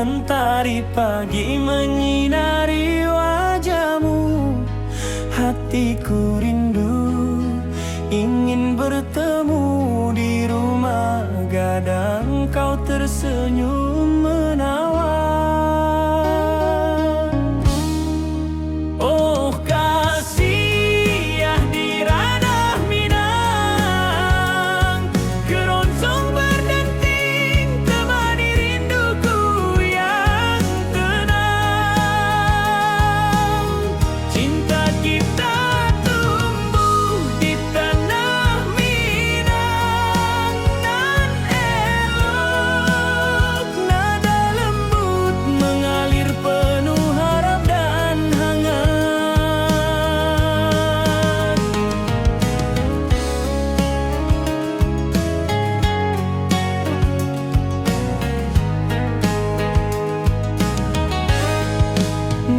Mentari pagi menyinari wajahmu. Hatiku rindu ingin bertemu di rumah gadang. Kau tersenyum menawan. Oh kasih ya di ranah Minang, keroncong berdenting temani rinduku yang tenang. Cinta kita tumbuh di tanah Minang, nan elok nada lembut mengalir penuh harap dan hangat.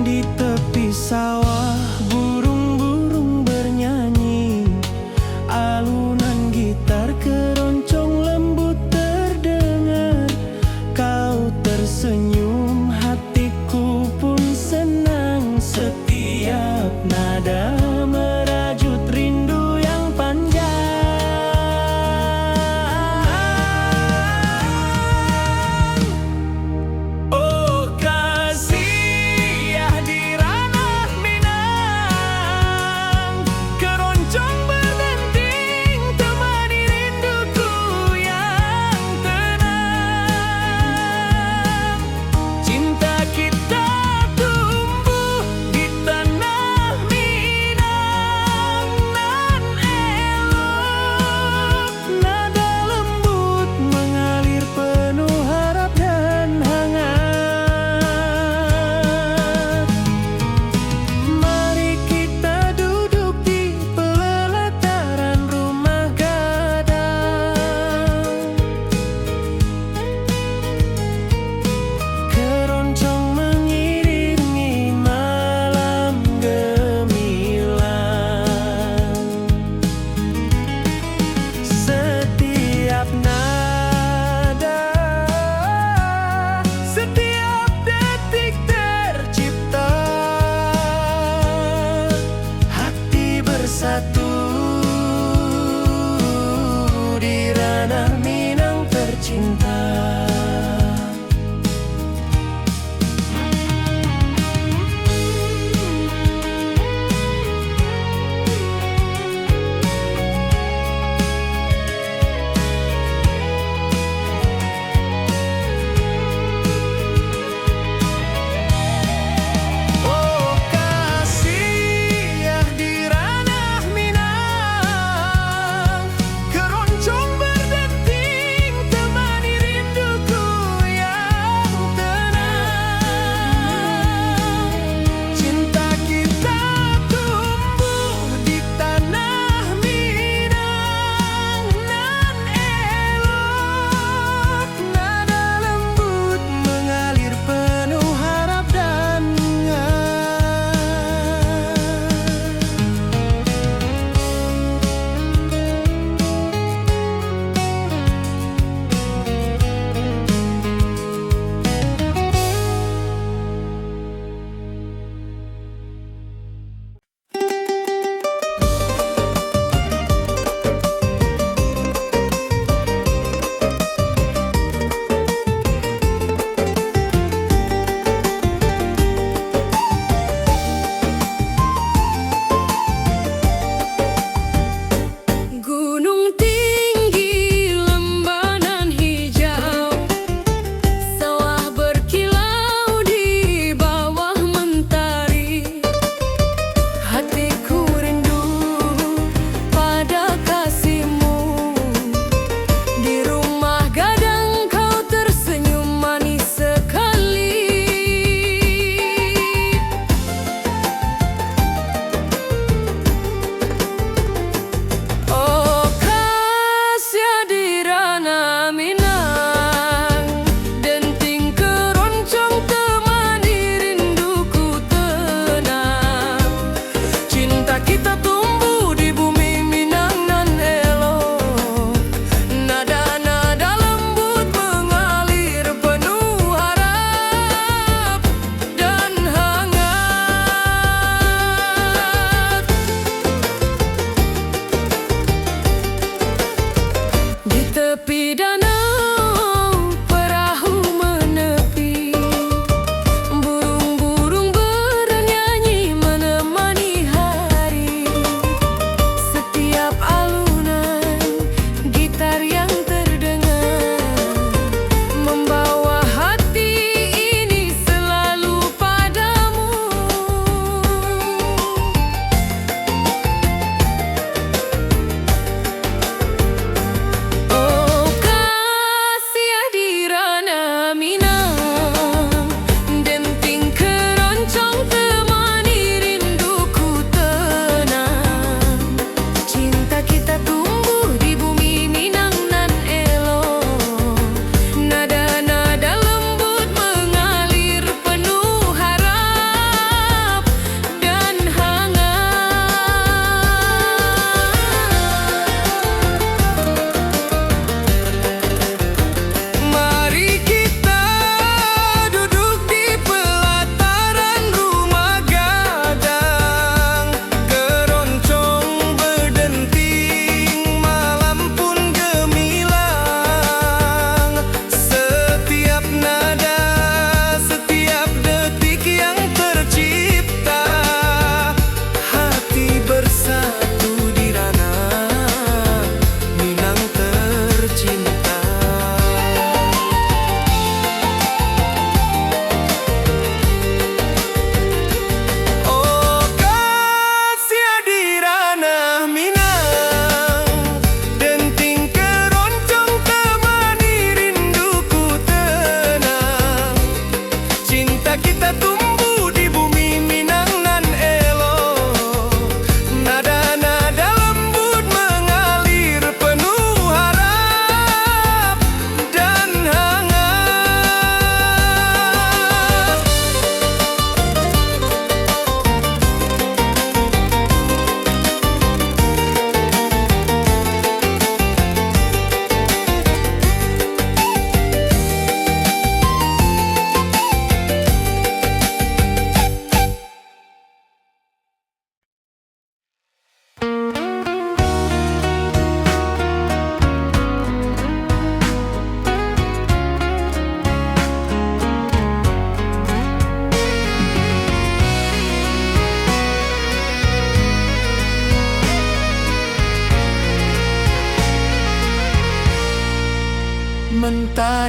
Di tepi sawah burung-burung bernyanyi, alunan gitar keroncong lembut terdengar. Kau tersenyum, hatiku pun senang. Setiap nada merajut rindu yang panjang. Oh kasih ya di ranah Minang, keroncong berdenting temani rinduku yang tenang. Cinta kita tumbuh di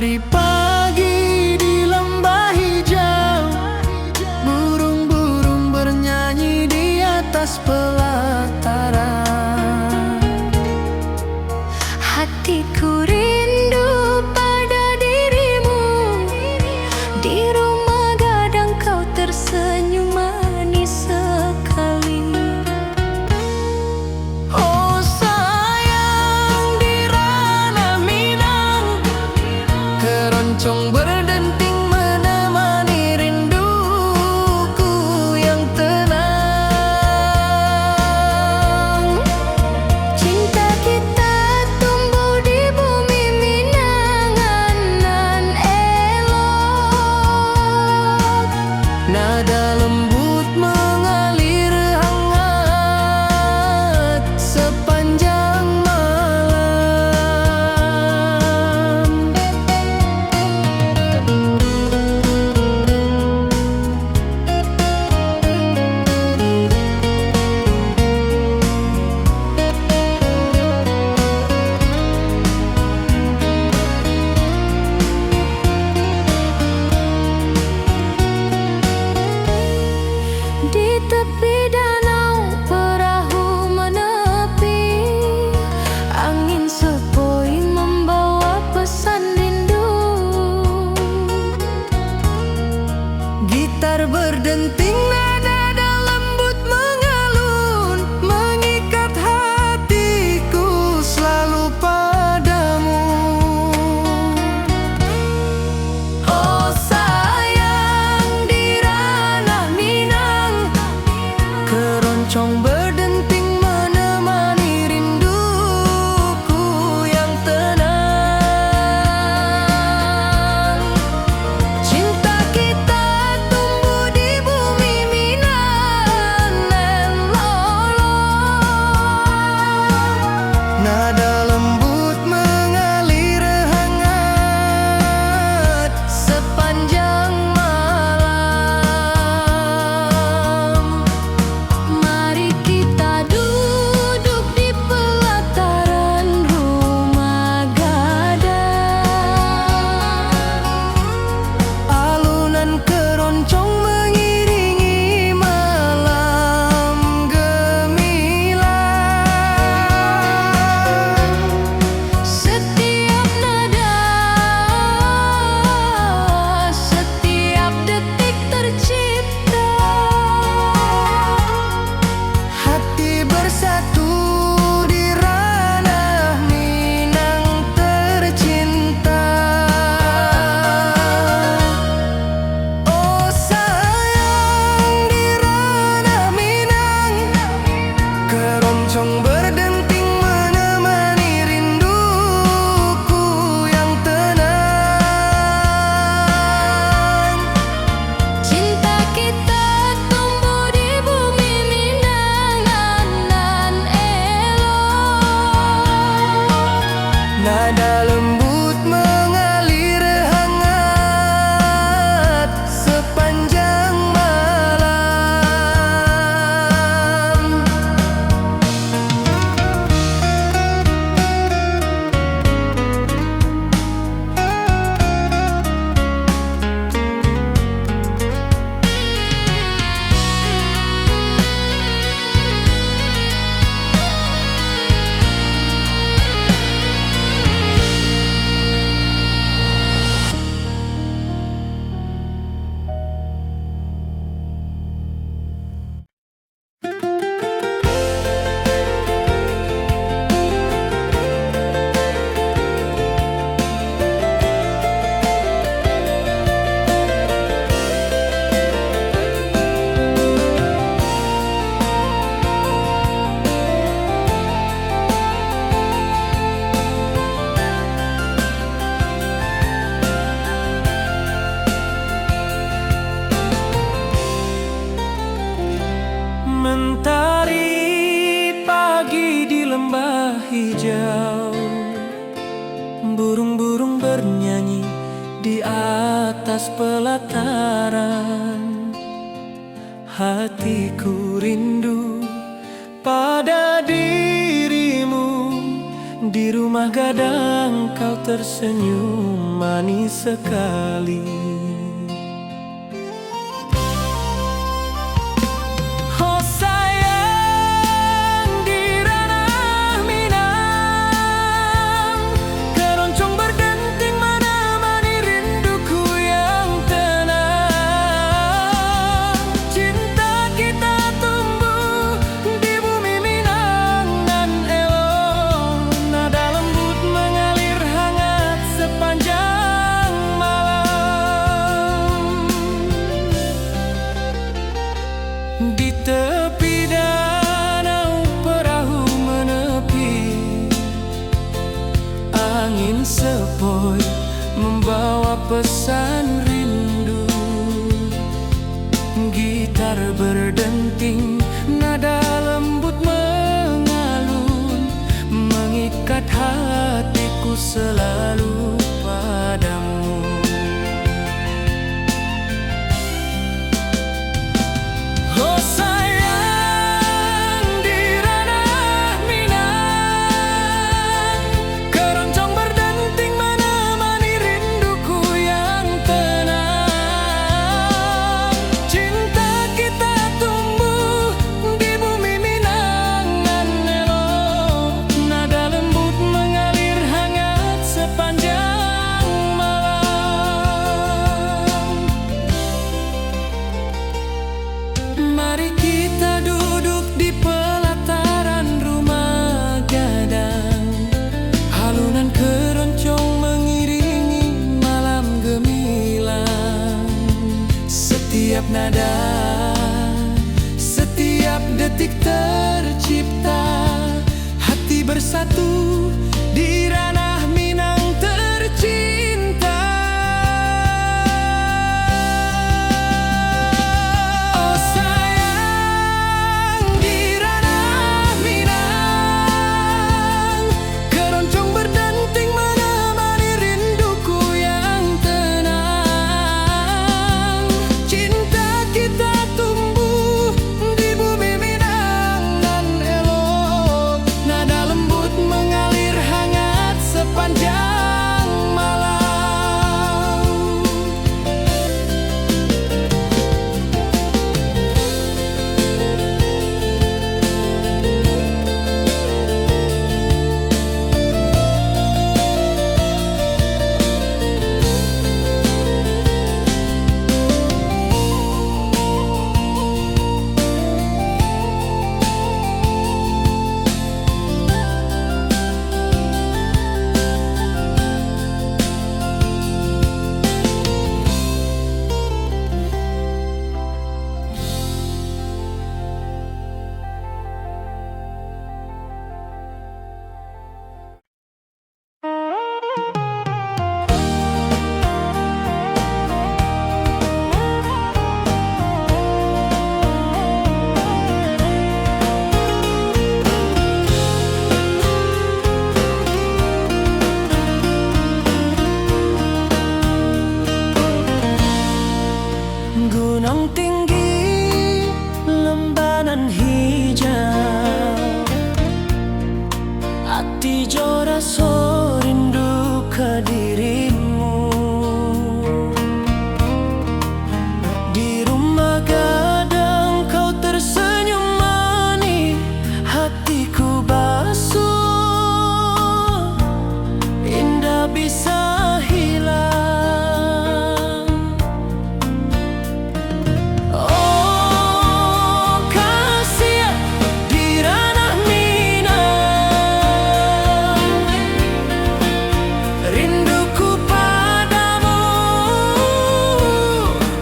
Hari pagi di lembah hijau, burung-burung bernyanyi di atas pelataran. Hatiku rindu pada dirimu, di rumah gadang kau tersenyum manis sekali. Oh sayang, di ranah Minang, keroncong berdenting menemani rinduku yang tenang. Cinta kita tumbuh di bumi Minang nan elok. Nada lembut mengalir hangat sepanjang malam. Di tepi danau perahu menepi, angin sepoi membawa pesan rindu. Gitar berdenting, nada lembut mengalun, mengikat hatiku selalu padamu. Oh sayang, di ranah Minang, keroncong berdenting menemani rinduku yang tenang. Cinta kita tumbuh di bumi Minang nan lolong. Nada lembut mengalir hangat sepanjang malam. Mari kita duduk di pelataran rumah gadang. Alunan keroncong mengiringi malam gemilang. Setiap nada, setiap detik tercipta. Hati bersatu di ranah Minang tercinta. Oh sayang, di ranah Minang, keroncong berdenting menemani rinduku yang tenang. Cinta kita tumbuh di bumi Minang nan elok. Nada lembut mengalir hangat sepanjang malam. Mentari pagi di lembah hijau, burung-burung bernyanyi di atas pelataran. Hatiku rindu pada dirimu, Di rumah gadang kau tersenyum manis sekali. Oh sayang, di ranah Minang, keroncong berdenting menemani rinduku yang tenang. Cinta kita tumbuh di bumi Minang nan elok, nada lembut mengalir hangat sepanjang malam. Di tepi danau perahu menepi, angin sepoi membawa pesan rindu. Gitar berdenting, nada lembut mengalun, mengikat hatiku selalu padamu. Oh sayang, di ranah Minang, keroncong berdenting menemani rinduku yang tenang. Cinta kita tumbuh di bumi Minang nan elok, nada lembut mengalir hangat sepanjang malam. Mari kita duduk di pelataran rumah gadang, alunan keroncong mengiringi malam gemilang. Setiap nada, setiap detik tercipta, hati bersatu di ranah Minang tercinta. Oh sayang, di ranah Minang, keroncong berdenting menemani rinduku yang tenang. Cinta kita tumbuh di bumi Minang nan elok, nada lembut mengalir hangat sepanjang malam. Gunung tinggi, lembanan hijau, hati jora so rindu ke dirimu. Di rumah gadang kau tersenyum manis, hatiku basuh, indah bisa hilang. Oh kasihan, di ranah Minang, rinduku padamu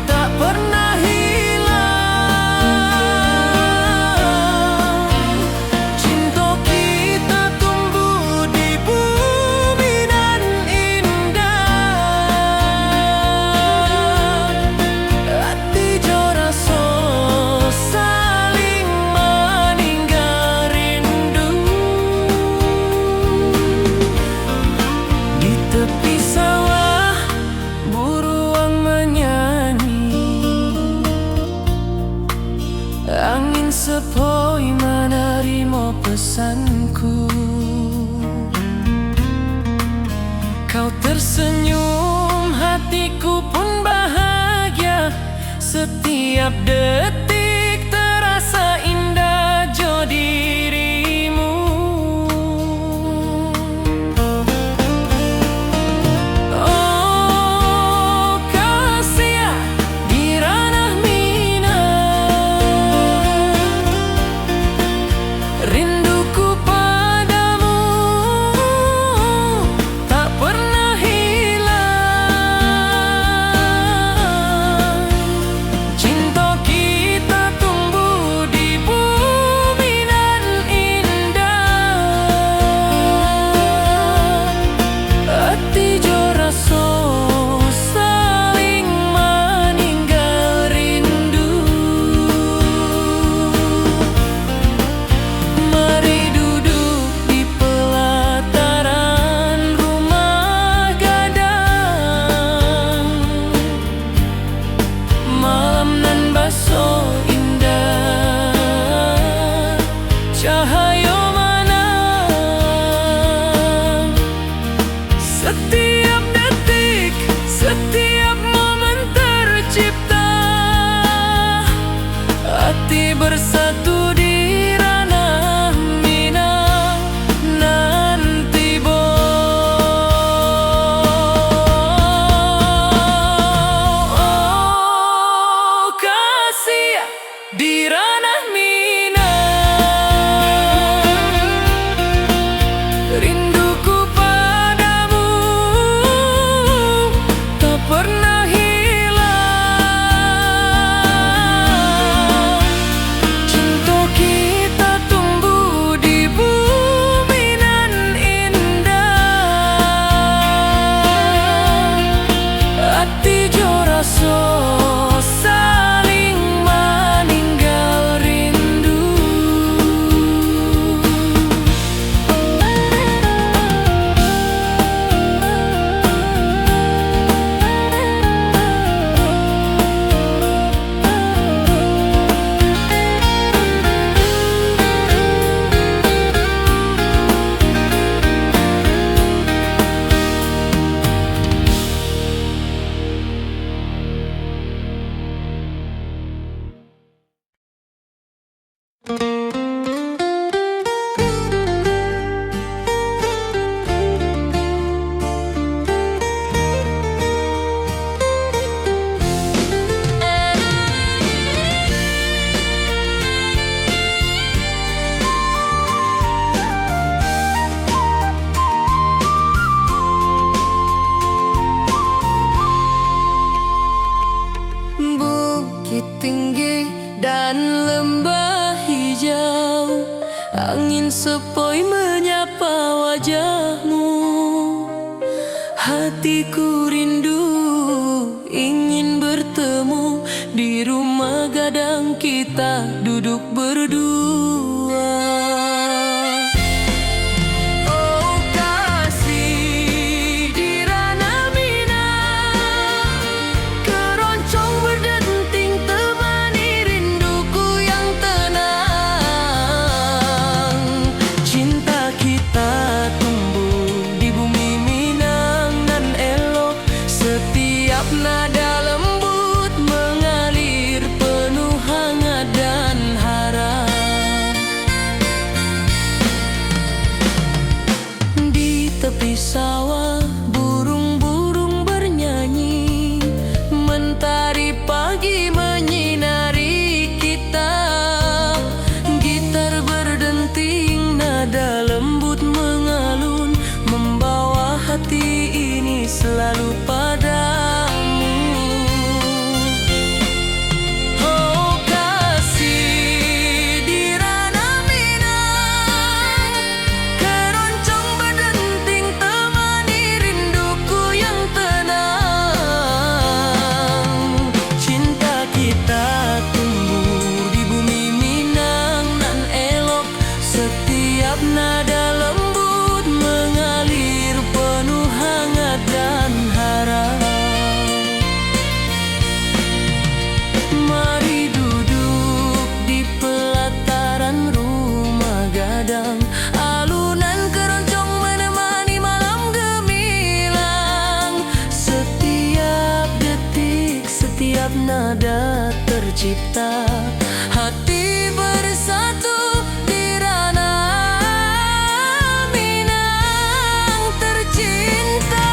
tak pernah hilang. Cinta kita tumbuh di bumi nan indah, hati jora so saling meninggal rindu. Di tepi sawah buruang menyanyi, angin sepoi menerima pesanku. Kau tersenyum, hatiku pun bahagia. Setiap detik terasa indah jo dirimu. Oh kasih di ranah minang, rinduku padamu tak pernah hilang. Cinta kita tumbuh di bumi nan indah. Hati jo rasa saling meninggal rindu. Mari duduk di pelataran rumah gadang. Malam nan baso indah, cahaya mana. Setiap detik, setiap momen tercipta. Hati bersatu di ranah minang nanti bo. Oh kasih di ranah minang, rinduku padamu tak pernah hilang. Cinta kita tumbuh di bumi nan indah. Hati jo rasa saling meninggal rindu. Bukit tinggi dan lembah hijau, angin sepoi menyapa wajahmu. Hatiku rindu ingin bertemu di rumah gadang kita duduk berdua. Oh kasih di ranah minang, keroncong berdenting temani rinduku yang tenang. Cinta kita tumbuh di bumi minang nan elok. Setiap nada lembut mengalir penuh hangat dan harap. tercipta, hati bersatu di ranah Minang tercinta.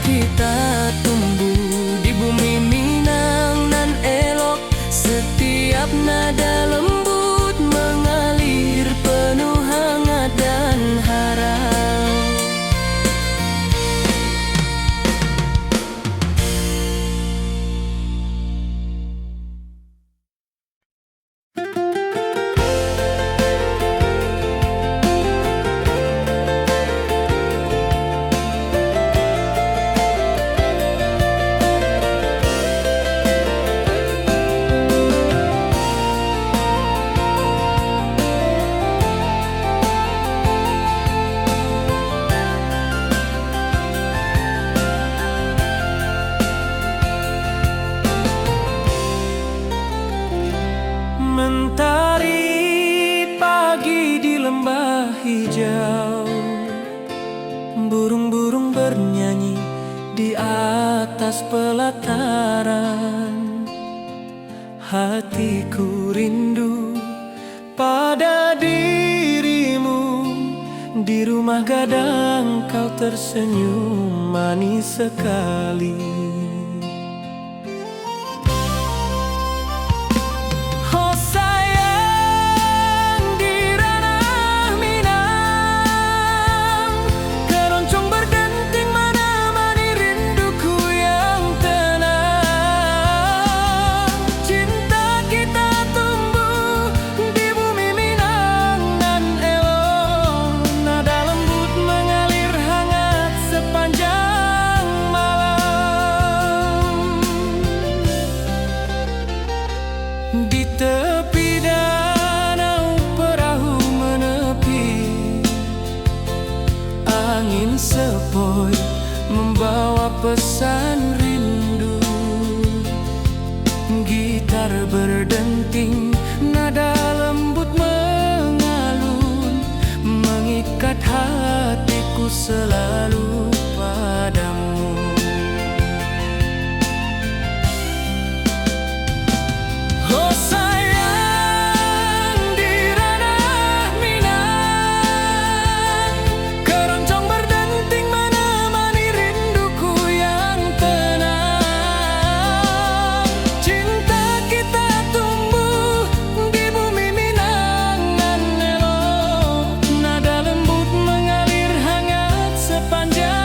Kita tumbuh di bumi Minang nan elok, setiap nada lembut mengalir penuh hangat dan harap. Mentari pagi di lembah hijau, burung-burung bernyanyi di atas pelataran. Hatiku rindu pada dirimu, di rumah gadang kau tersenyum manis sekali. Di tepi danau perahu menepi, angin sepoi membawa pesan rindu. Gitar berdenting, nada lembut mengalun, mengikat hatiku selalu padamu. Panjang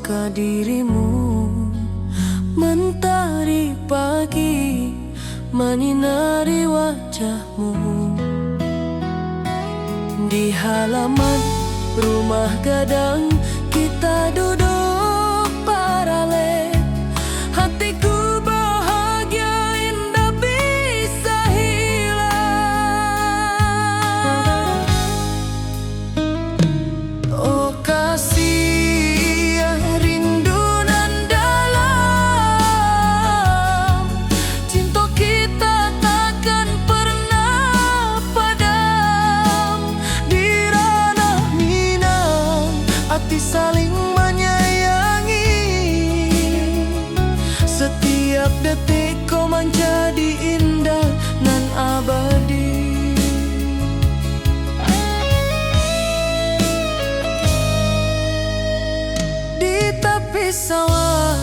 ke dirimu. Mentari pagi menyinari wajahmu. Di halaman rumah gadang kita duduk paralel. Hatiku bahagia indah bisa hilang. Oh kasih rindu nan dalam, cinta kita takkan pernah padam. Di ranah Minang hati saling menyayangi. Setiap detik kau menjadi indah nan abadi. Di tepi sawah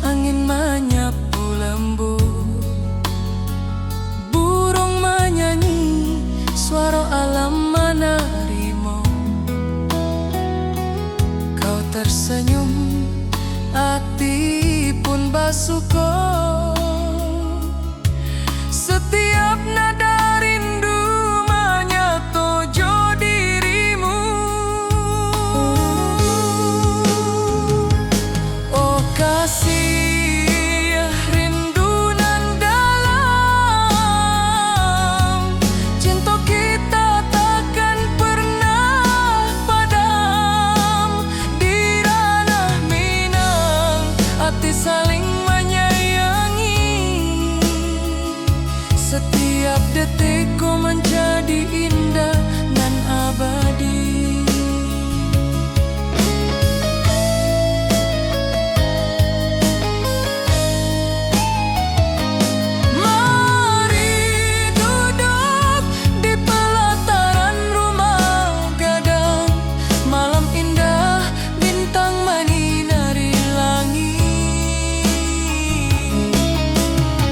angin menyapu lembut. Burung menyanyi, suara alam menerimu. Kau tersenyum, hati pun bersyukur. Setiap nada rindu menyatu dirimu. Oh kasih rindu nan dalam, cinta kita takkan pernah padam. Di ranah Minang hati saling menyayangi. Setiap detik kau menjadi indah dan abadi. Mari duduk di pelataran rumah gadang. Malam indah, bintang menyinari langit.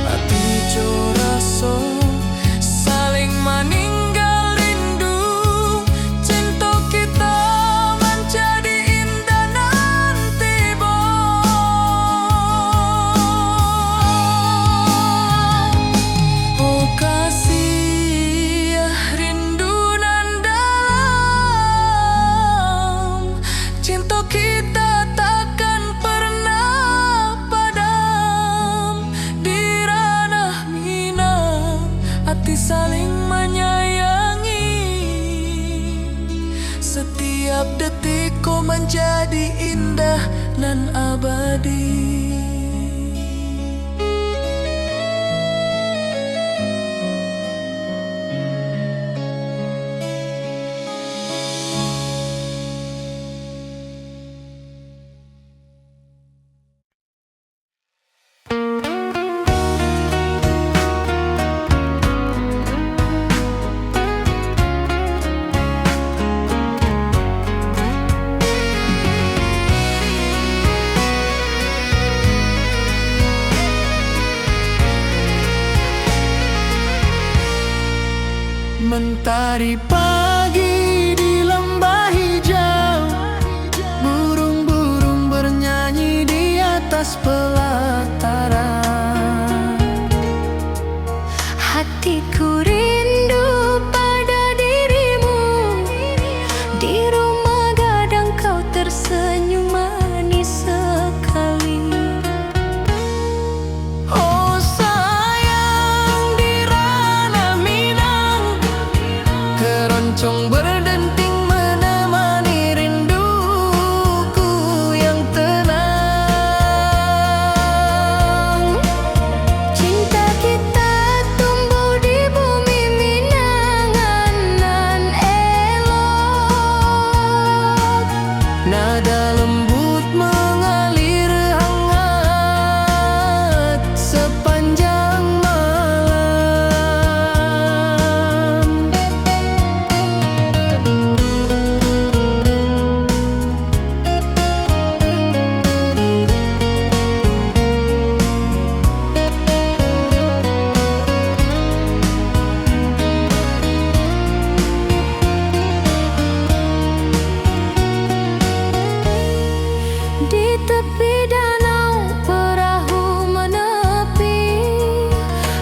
Hati coraso saling meninggal rindu. Cinta kita menjadi indah nanti oh kasih rindu nan dalam, cinta kita takkan pernah padam. Di ranah Minang hati saling menyayangi. Setiap detik kau menjadi indah nan abadi. Mentari pagi di lembah hijau, burung-burung bernyanyi di atas pelataran. Hatiku rindu pada dirimu. Di rumah gadang kau tersenyum manis sekali. Oh sayang, di ranah Minang keroncong berdenting menemani rinduku yang tenang. Di tepi danau perahu menepi,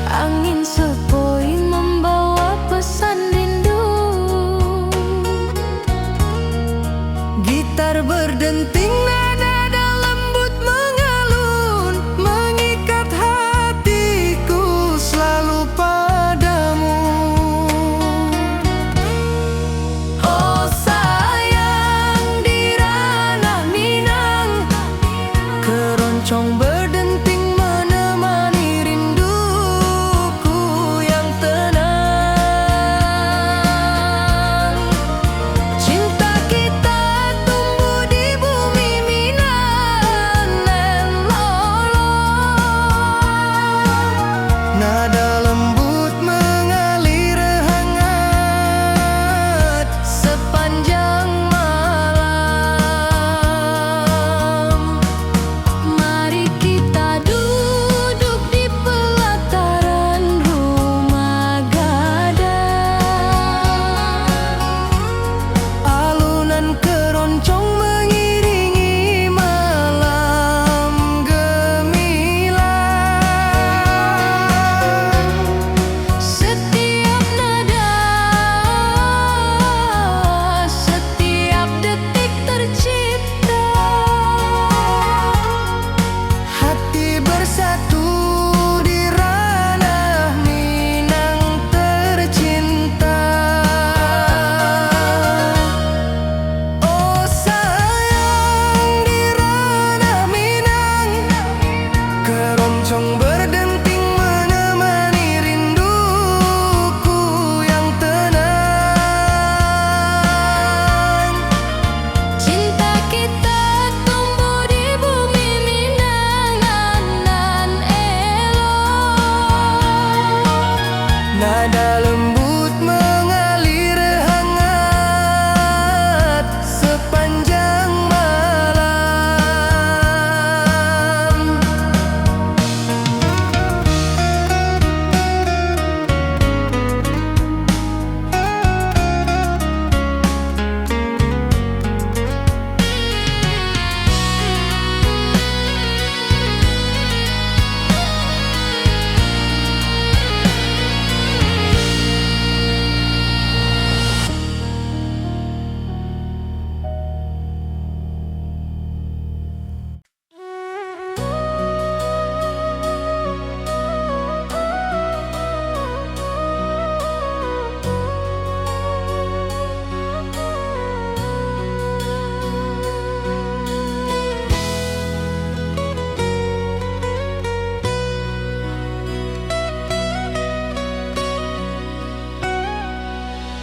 angin sepoi membawa pesan rindu. Gitar berdenting, nada lembut mengalun, mengikat hatiku selalu padamu. Oh sayang, di ranah Minang, keroncong berdenting menemani rinduku yang tenang. Cinta kita tumbuh di bumi Minang dan lolong. Nada lembut mengalir hangat sepanjang malam. Mari kita duduk di pelataran rumah gadang. Alunan keroncong mengiringi malam gemilang. Setiap nada, setiap detik tercipta. Hati bersatu di ranah Minang tercinta. Oh sayang, di ranah Minang, keroncong berdenting menemani rinduku yang tenang. Cinta kita tumbuh di bumi Minang nan elok. Nada lembut mengalir hangat sepanjang malam.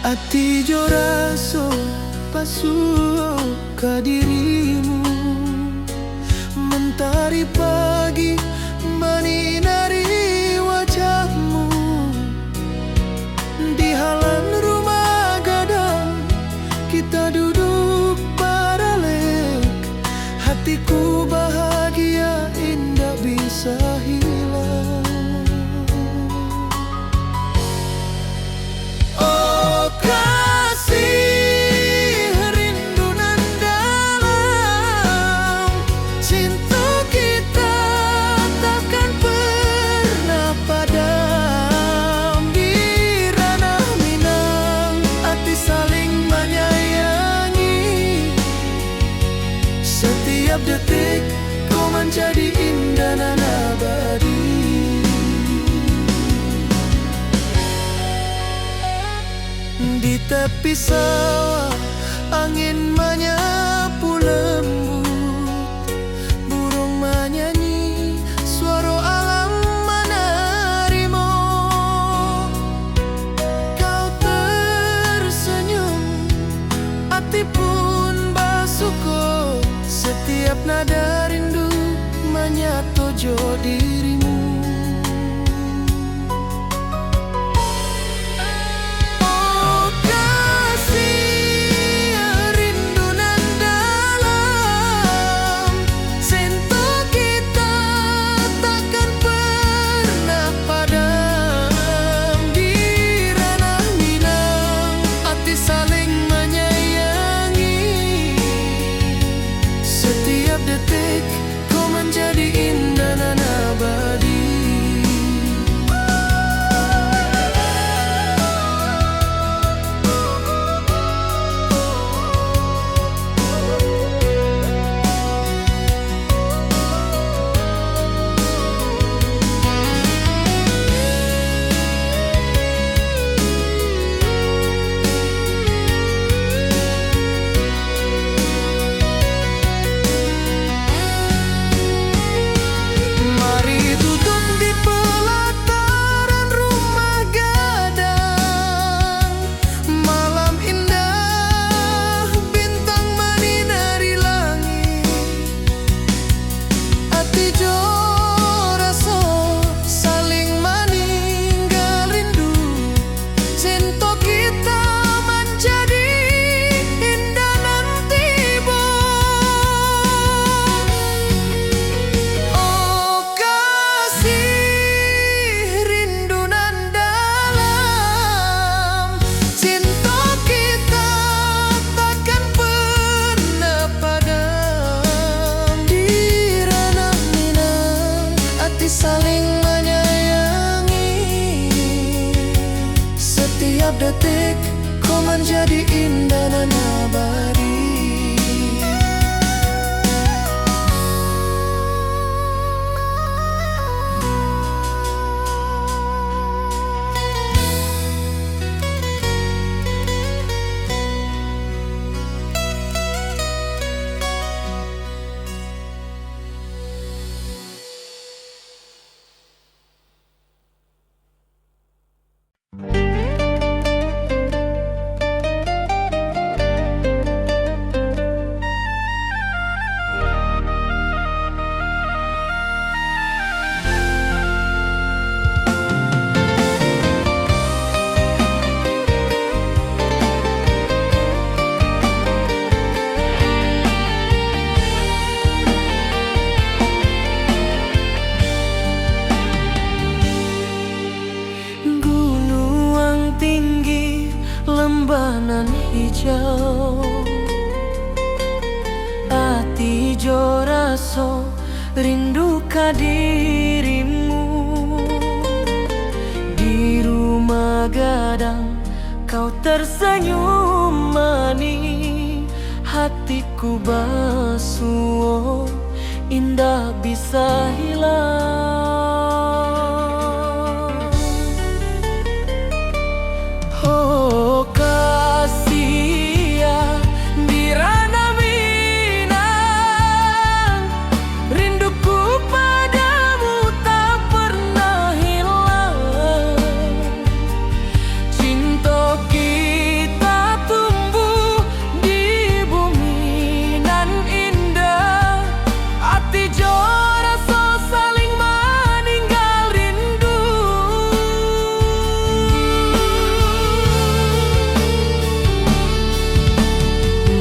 Ati jo raso pasuo ka dirimu, mentari pagi menyinari wajahmu. Di halan rumah gadang kita duduk paralek, hatiku bahagia indah bisa hilang. Oh kasih, rindu nan dalam, cinta kita takkan pernah padam. Di ranah Minang, hati saling menyayangi. Setiap detik kau menjadi indah dan abadi. Di tepi sawah angin menyapu lembut, burung menyanyi, suara alam menarimu. Kau tersenyum, hati pun bersyukur. Setiap nada rindu menyatu jo dirimu. Saling menyayangi. Setiap detik detik kau menjadi indah dan abadi. Lembanan hijau ati jo raso rindu ka dirimu. Di rumah gadang kau tersenyum manis, hatiku basuh indah bisa hilang. Oh kasih ya di ranah Minang, rinduku padamu tak pernah hilang. Cinta kita tumbuh di bumi nan indah, hati jo rasa saling meninggal rindu.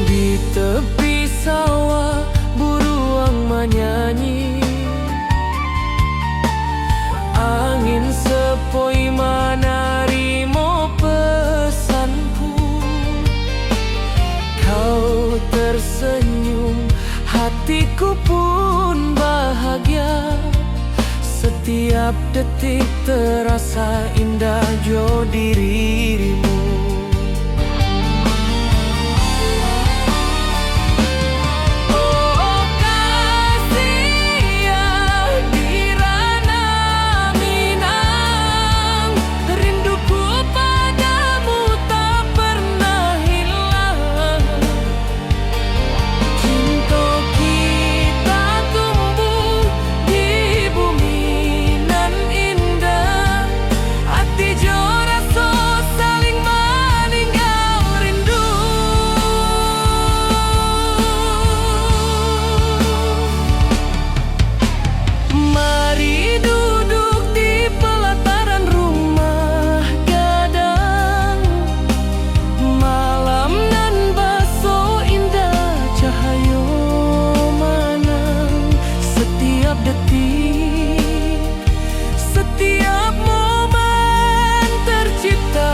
Di tepi sawah buruang menyanyi, angin sepoi menarimo pesanku. Kau tersenyum, hatiku pun bahagia. Setiap detik terasa indah jo dirimu. Oh kasih ya di ranah Minang, rinduku padamu tak pernah hilang. Cinta kita tumbuh di bumi nan indah, hati jo rasa saling meninggal rindu. Mari duduk di pelataran rumah gadang, malam nan baso indah cahayo manang. Setiap detik, setiap momen tercipta,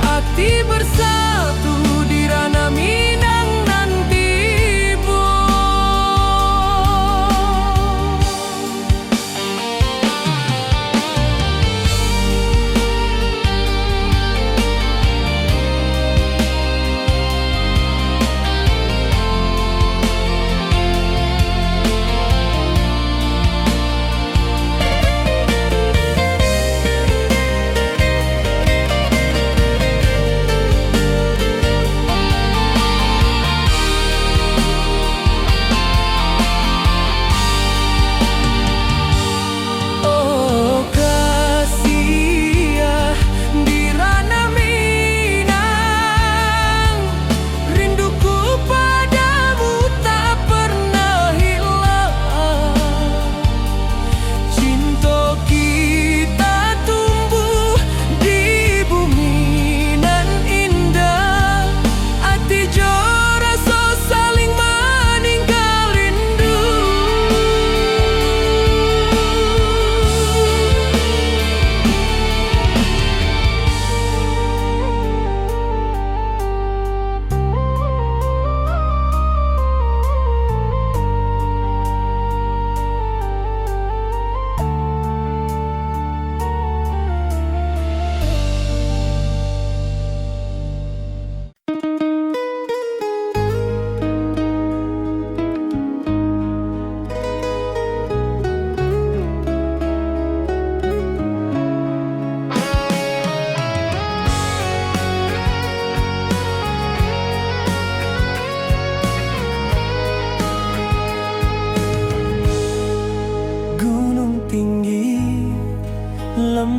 hati bersatu di ranah Minang nan tiba.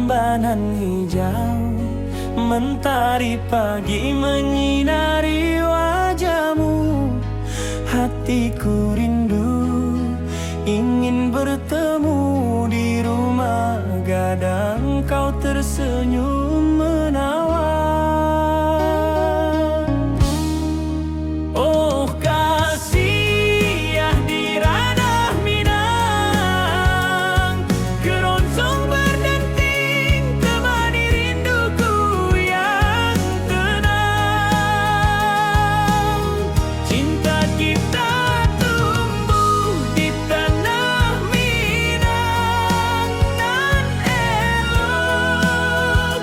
rembanan hijau, mentari pagi menyinari wajahmu. Hatiku rindu ingin bertemu di rumah gadang, kau tersenyum menawan. Oh kasih ya di ranah Minang, keroncong berdenting temani rinduku yang tenang. Cinta kita tumbuh di tanah Minang, nan elok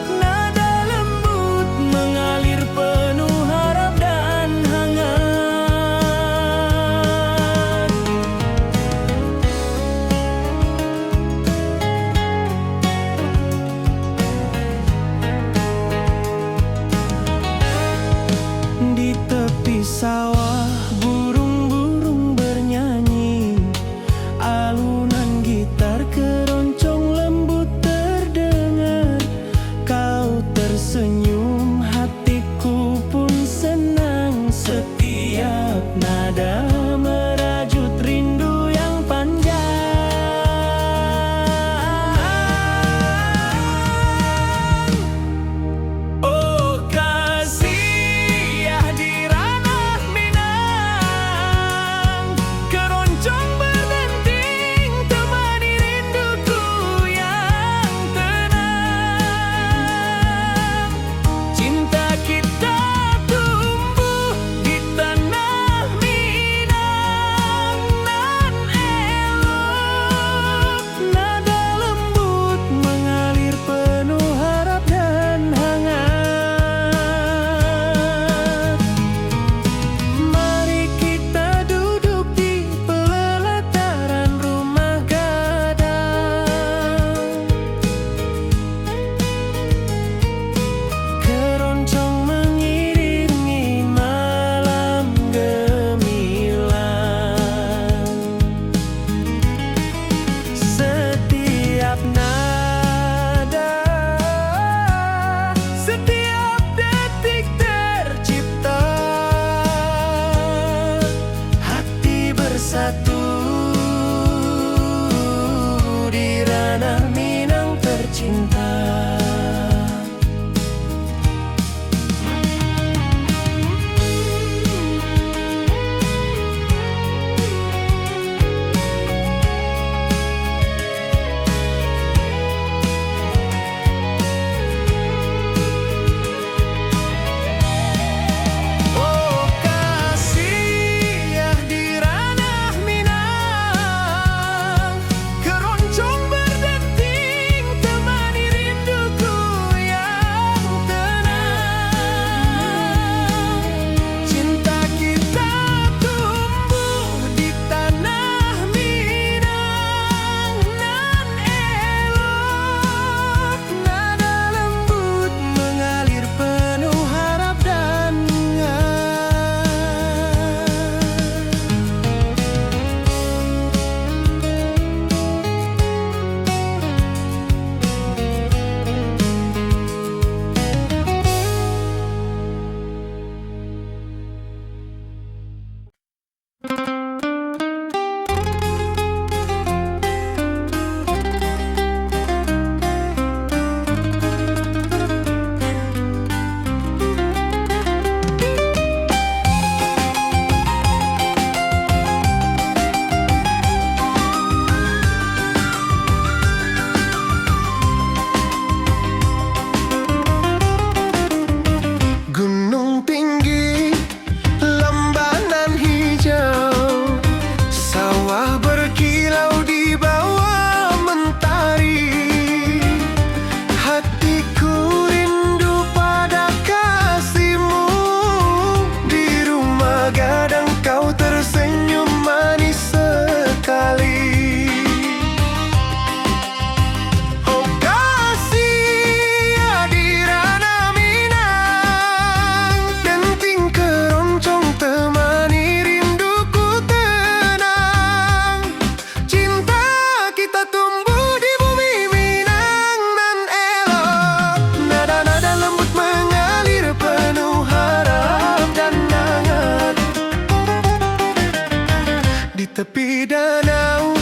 tepi danau,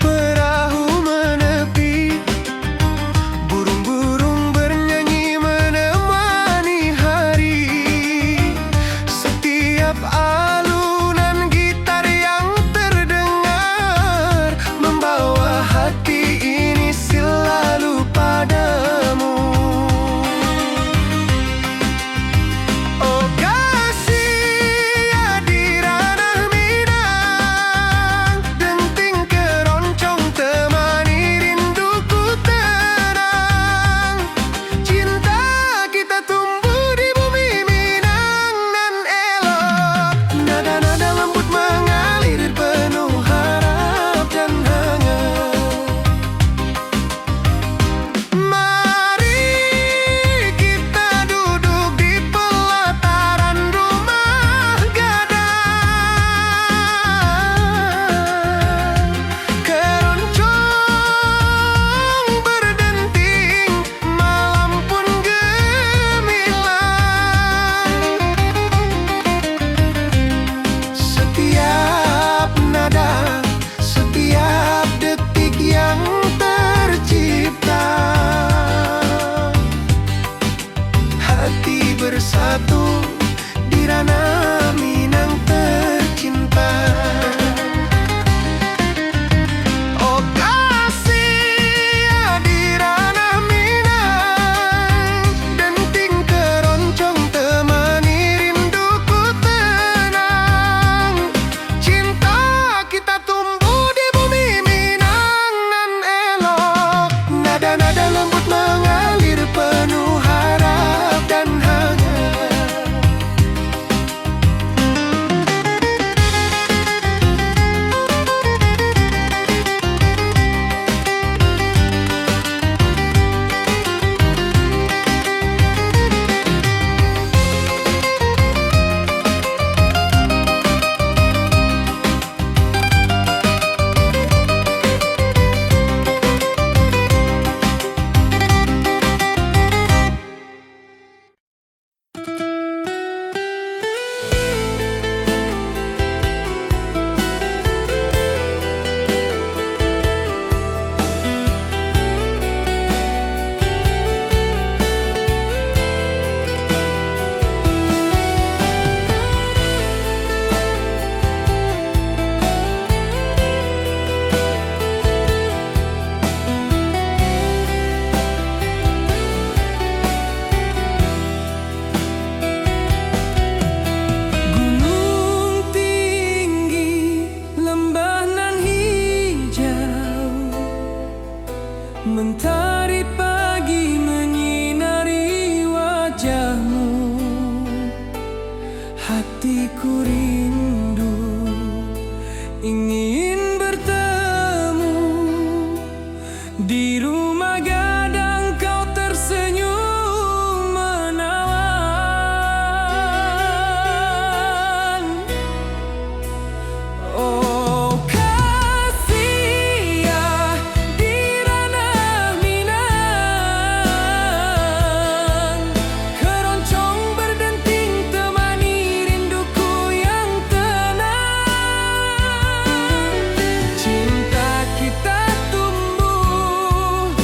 perahu menepi, burung-burung bernyanyi menemani hari. Setiap alunan gitar yang terdengar membawa hati ini selalu padamu. Oh kasih di ranah Minang, denting keroncong temani rinduku tenang. Cinta kita tumbuh di bumi Minang nan elok, nada-nada lembut mengalir penuh harap dan hangat. Mari kita duduk di pelataran rumah gadang. Keroncong berdenting, malam pun gemilang. Setiap nada, setiap detik yang tercipta, hati bersatu di ranah Minang tercinta. Oh kasih di ranah Minang, denting keroncong temani rinduku tenang. Cinta kita tumbuh di bumi Minang nan elok, nada-nada lembut mengalir penuh harap dan hangat. Gunung tinggi, lembah nan hijau, mentari pagi menyinari wajahmu. Hatiku rindu ingin bertemu di rumah gadang, kau tersenyum menawan. Oh kasih di ranah Minang, keroncong berdenting temani rinduku yang tenang. Cinta kita tumbuh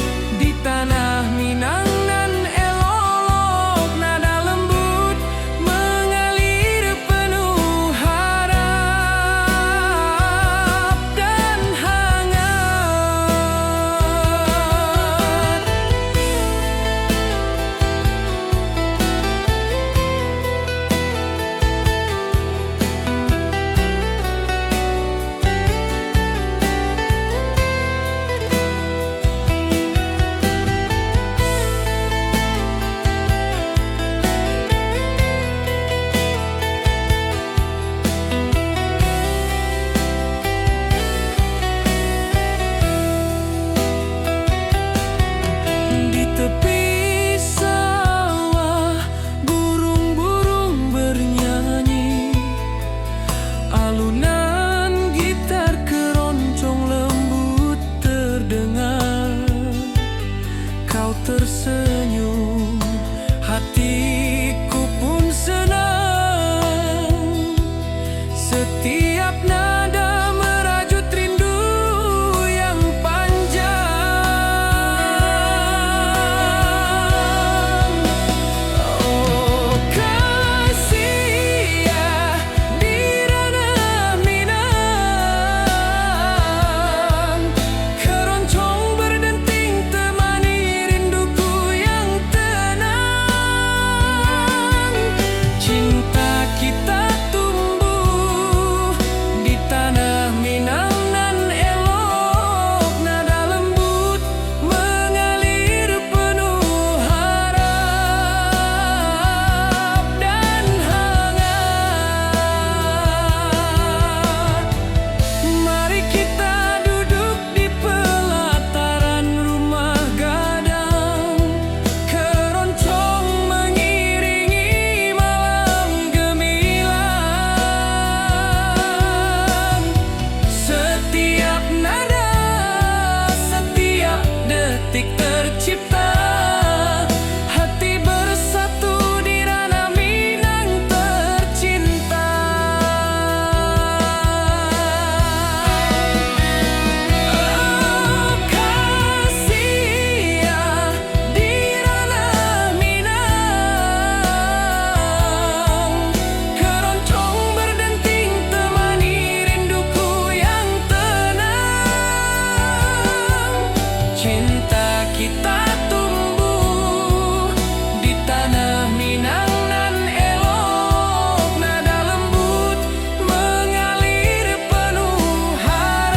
Cinta kita tumbuh di tanah Minang nan elok, nada lembut mengalir penuh harap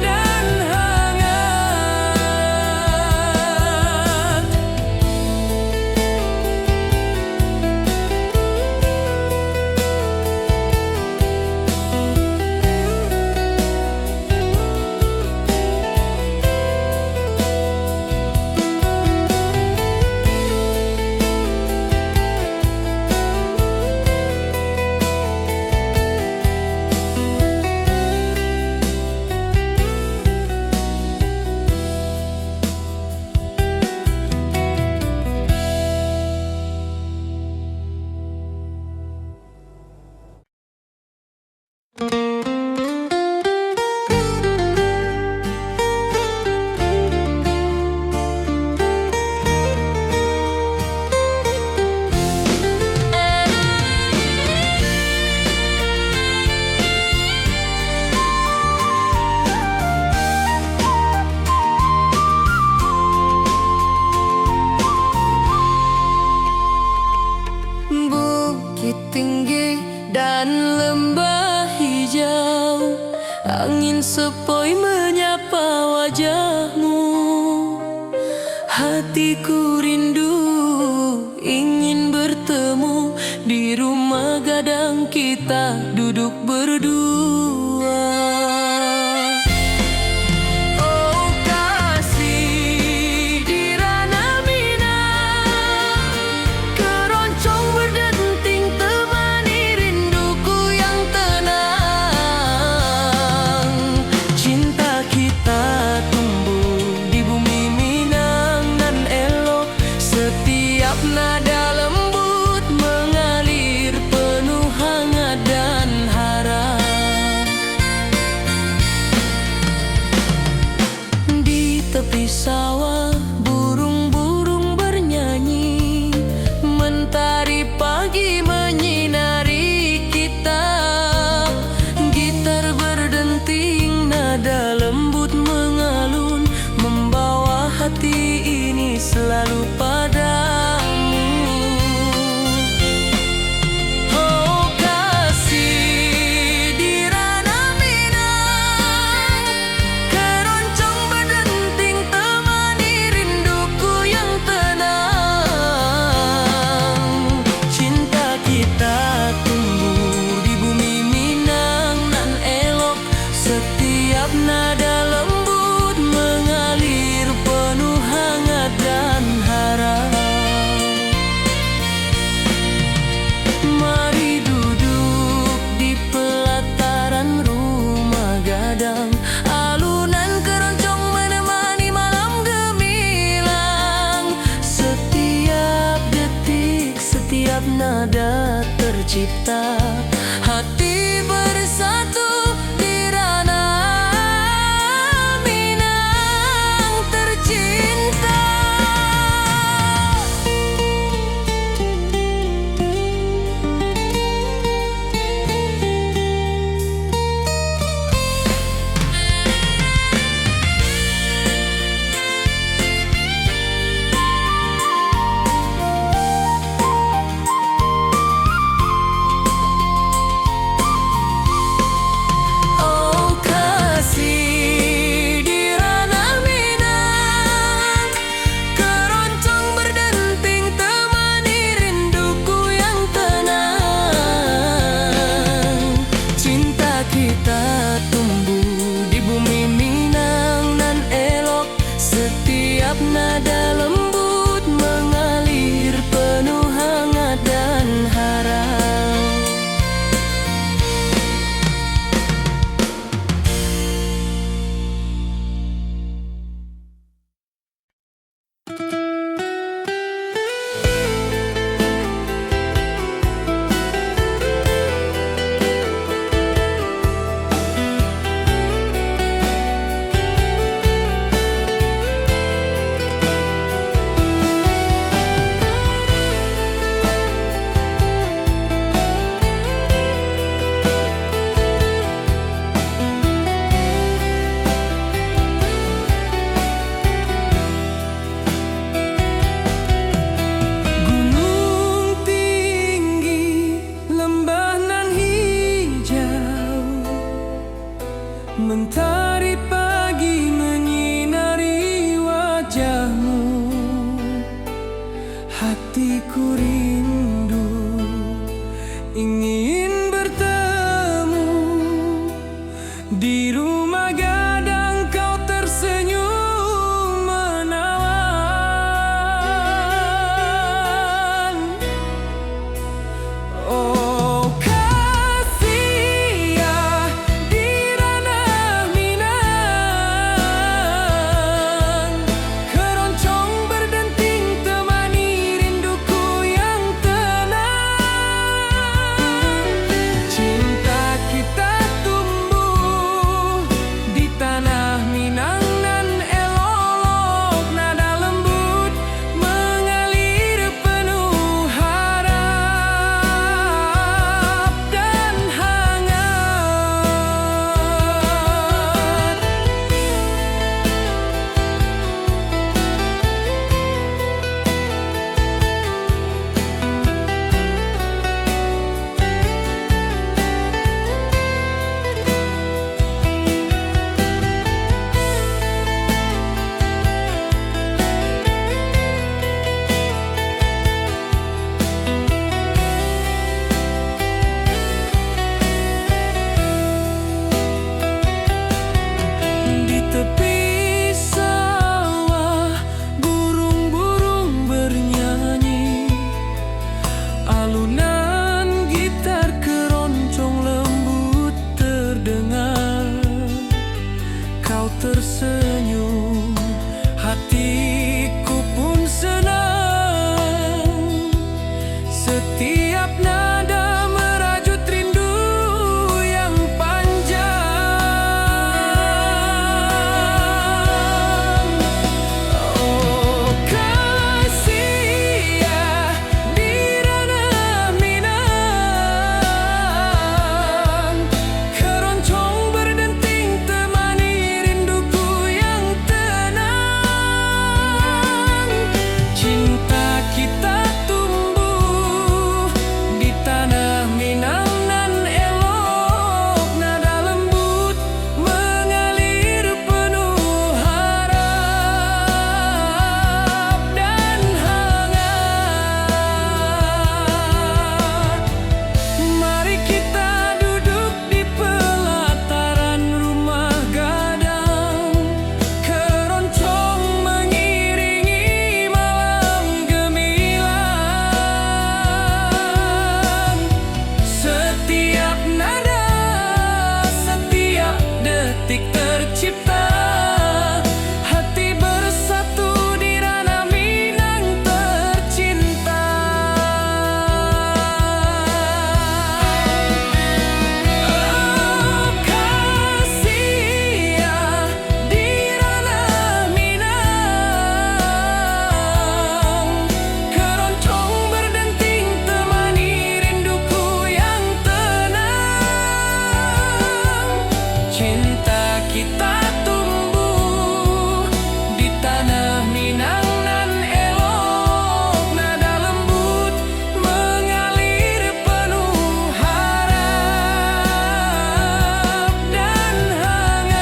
dan hangat. Bukit tinggi dan lembah hijau, angin sepoi menyapa wajahmu. Hatiku rindu ingin bertemu di rumah gadang kita duduk berdua. Oh kasih di ranah Minang, keroncong berdenting temani rinduku yang tenang. Cinta kita tumbuh di bumi Minang nan elok, setiap nada lembut mengalir penuh hangat dan harap. Di tepi sawah burung-burung bernyanyi, mentari pagi menyinari kita. Gitar berdenting, nada lembut mengalun, membawa hati ini selalu padamu. Oh kasih di ranah Minang, keroncong berdenting temani rinduku yang tenang. Cinta kita tumbuh di bumi Minang nan elok, setiap nada lembut mengalir penuh hangat dan harap. Mari duduk di pelataran rumah gadang, alunan keroncong menemani malam gemilang. Setiap detik, setiap nada tercipta, hati bersatu di ranah Minang tercinta. Matahari pagi menyinari wajahmu, hatiku rindu ingin bertemu. Di rumah gadang kau tersenyum menawan. Oh kasih ya di ranah Minang, keroncong berdenting temani rinduku yang tenang. Cinta kita tumbuh di tanah Minang nan elok, nada lembut mengalir penuh harap dan hangat. Di tepi sawah burung-burung bernyanyi, alunan gitar keroncong lembut terdengar. Kau tersenyum, hatiku pun senang. Setiap nada merajut rindu yang panjang. Oh kasih ya di ranah Minang, keroncong berdenting temani rinduku yang tenang. Cinta kita tumbuh di tanah Minang nan elok, nada lembut mengalir penuh harap dan hangat. Mari kita duduk di pelataran rumah gadang, keroncong mengiringi malam gemilang. Setiap nada, setiap detik tercipta, hati bersatu di ranah Minang tercinta. Oh kasih ya di ranah Minang, keroncong berdenting temani rinduku yang tenang. Cinta kita tumbuh di tanah Minang nan elok, nada lembut mengalir penuh harap dan hangat.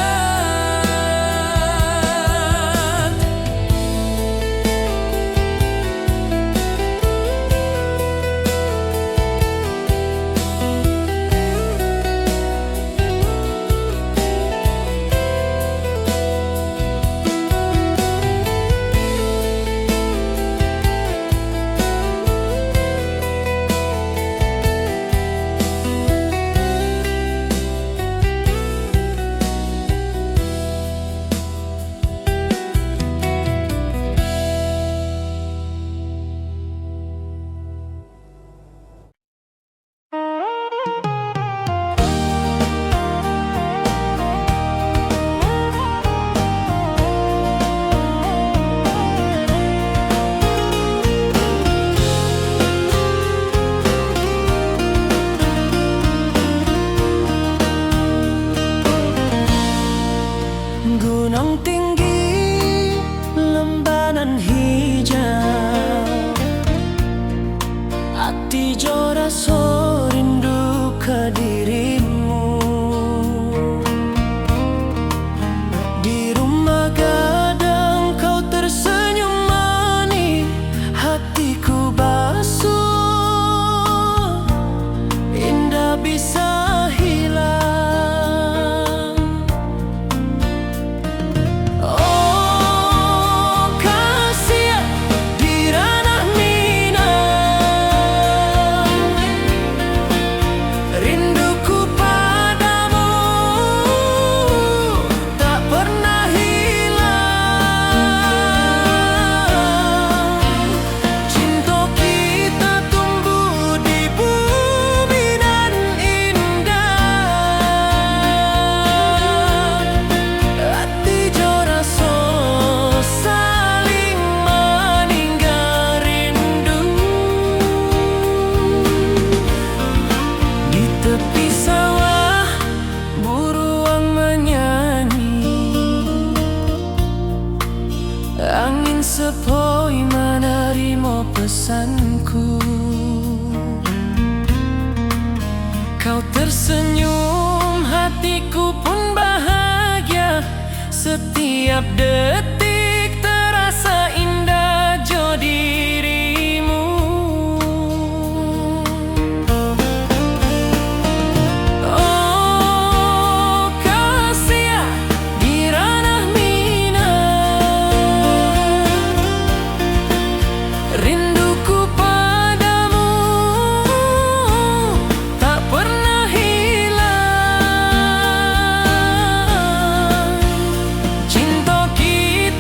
Gunung tinggi, lembanan hijau, hati jora so rindu ke dirimu. Setiap detik terasa indah jo dirimu. Oh kasih di ranah mina, rinduku padamu tak pernah hilang. Cinta kita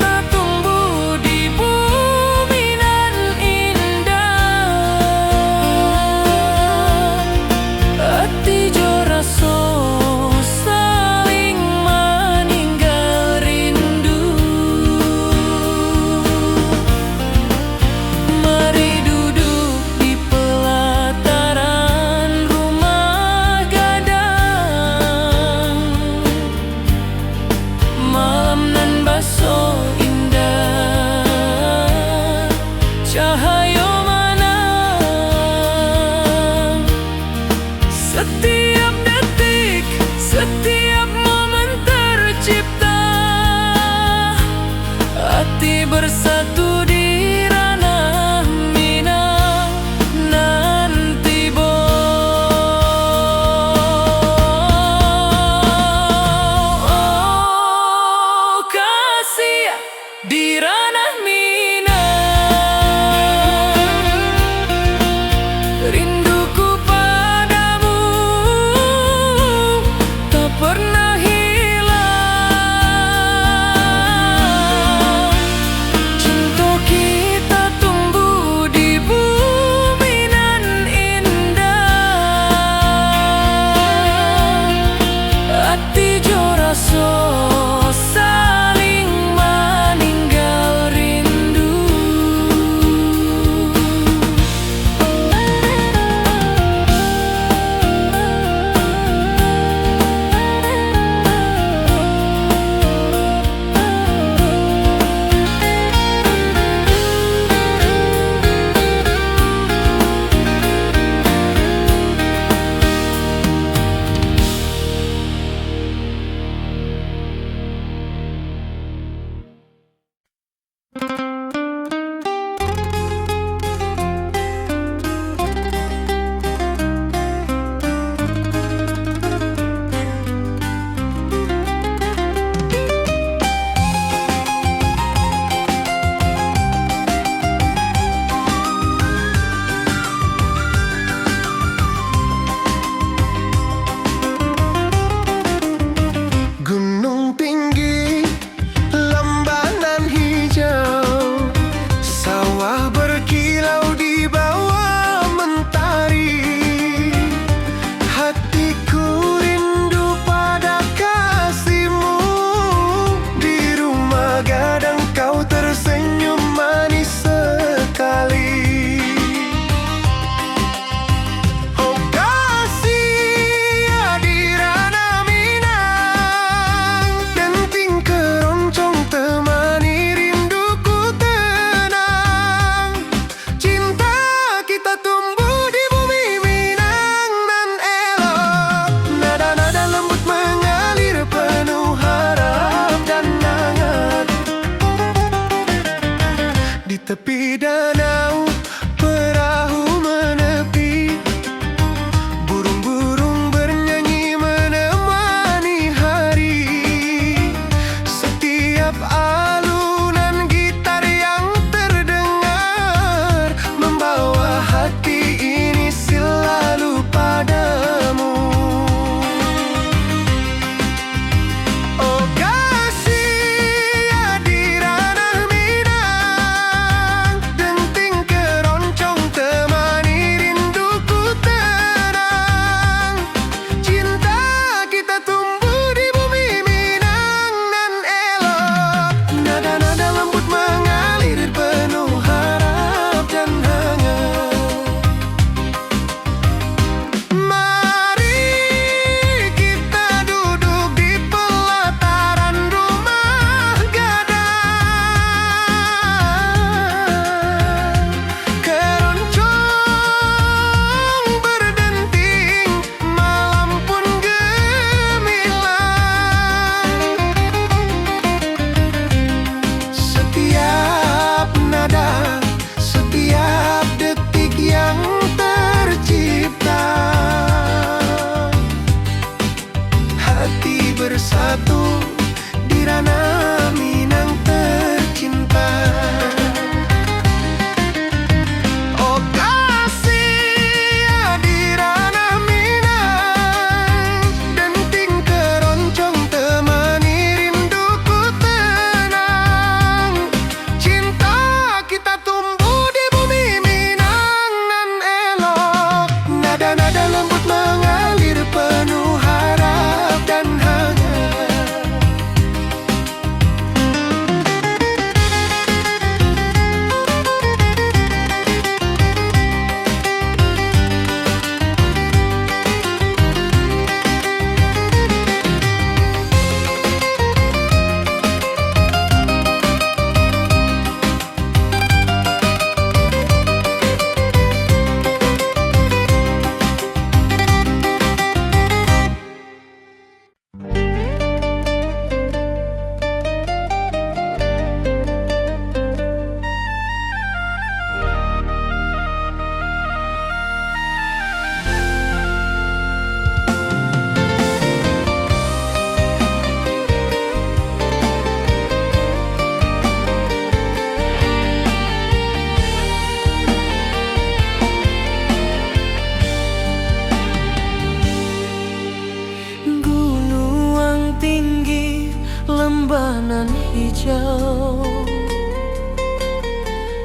rembanan hijau.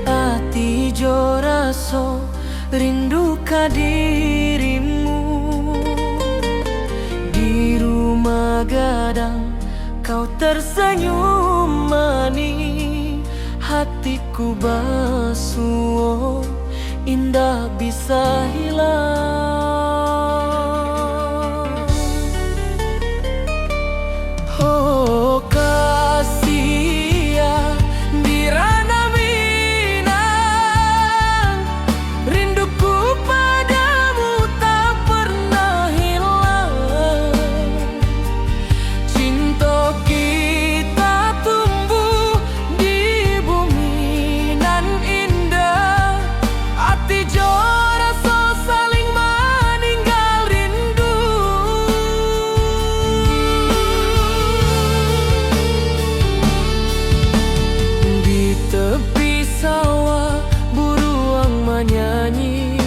Ati jo raso rindu ka dirimu. Di rumah gadang kau tersenyum manis. Hatiku basuh indah bisa hilang. Oh kasih ya di ranah Minang, rinduku padamu tak pernah hilang. Cinta kita tumbuh di bumi nan indah. Hati jo rasa saling meninggal rindu. Di tepi sawah buruang menyanyi.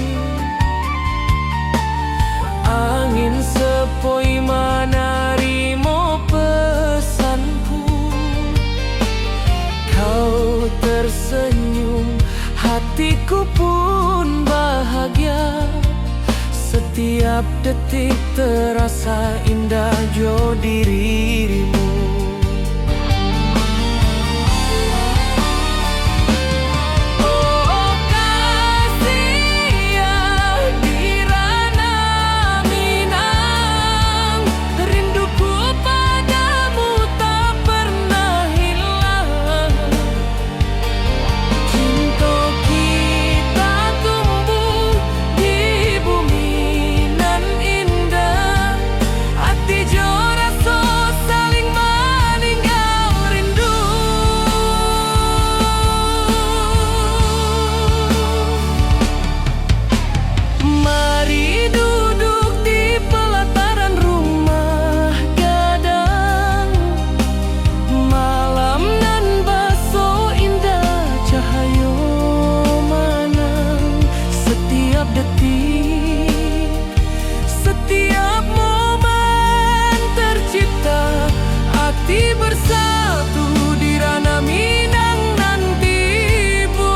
Angin sepoi menerima pesanku. Kau tersenyum, hatiku pun bahagia. Setiap detik terasa indah jo dirimu. Oh kasih ya di ranah Minang, rinduku padamu tak pernah hilang. Cinta kita tumbuh di bumi nan indah. Hati jo rasa saling meninggal rindu. Mari duduk di pelataran rumah gadang. Malam nan baso indah cahaya manang. Setiap detik, setiap momen tercipta. Hati bersatu di ranah Minang nan tiba.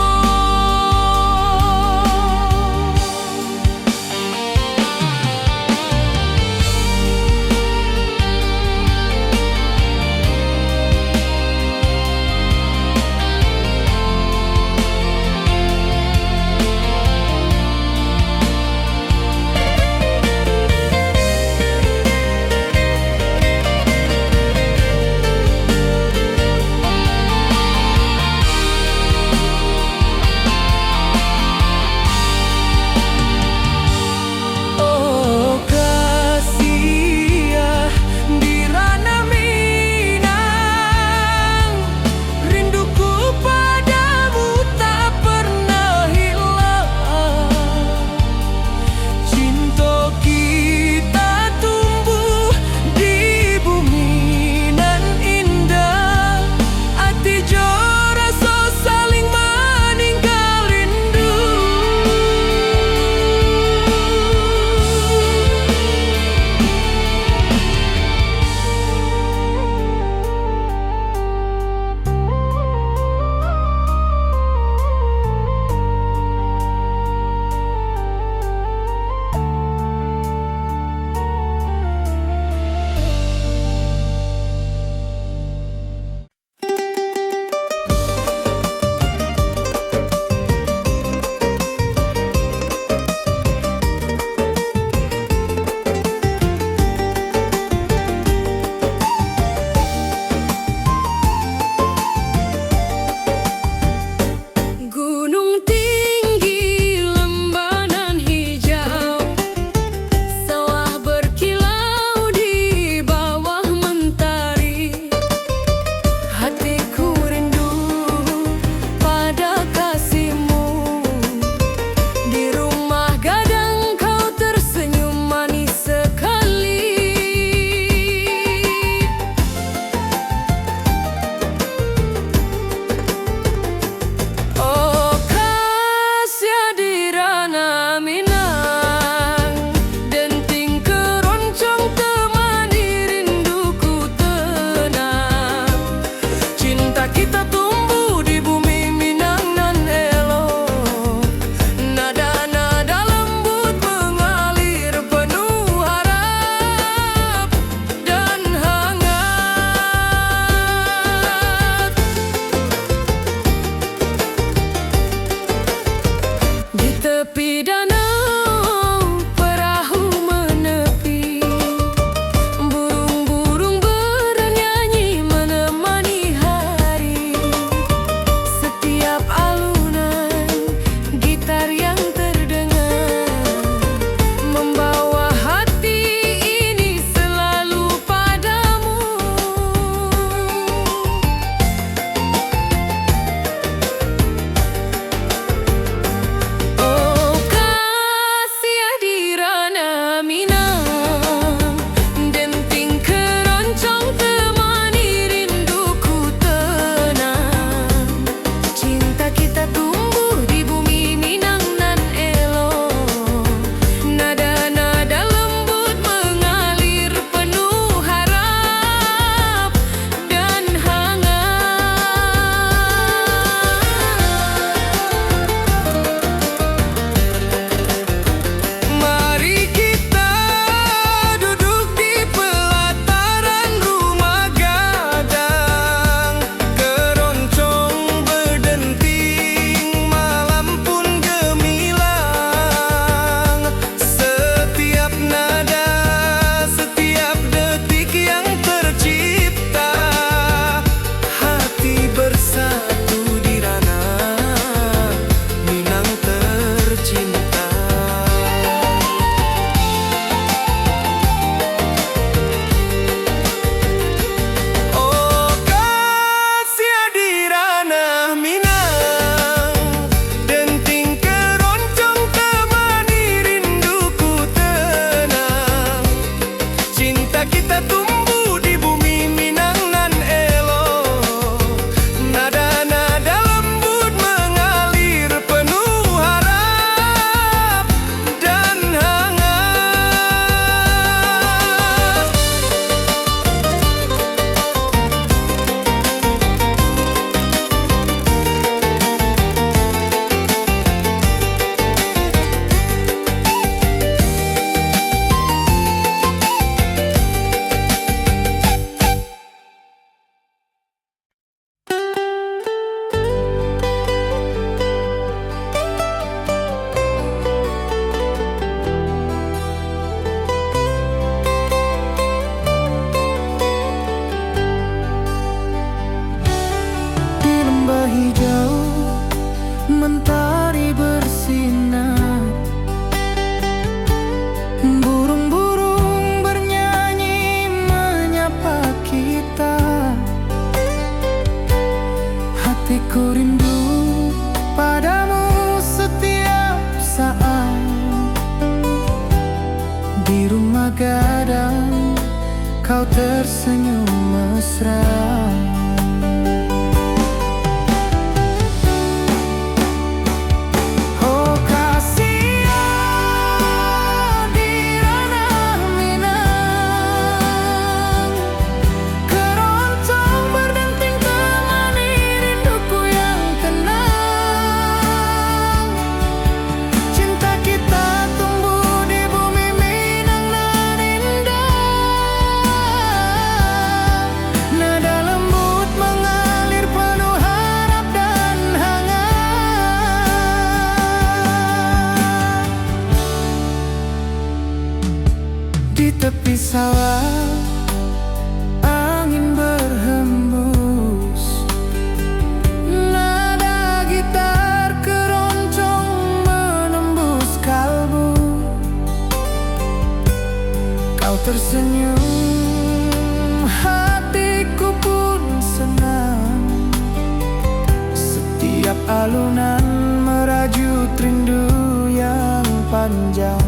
Alunan merajut rindu yang panjang.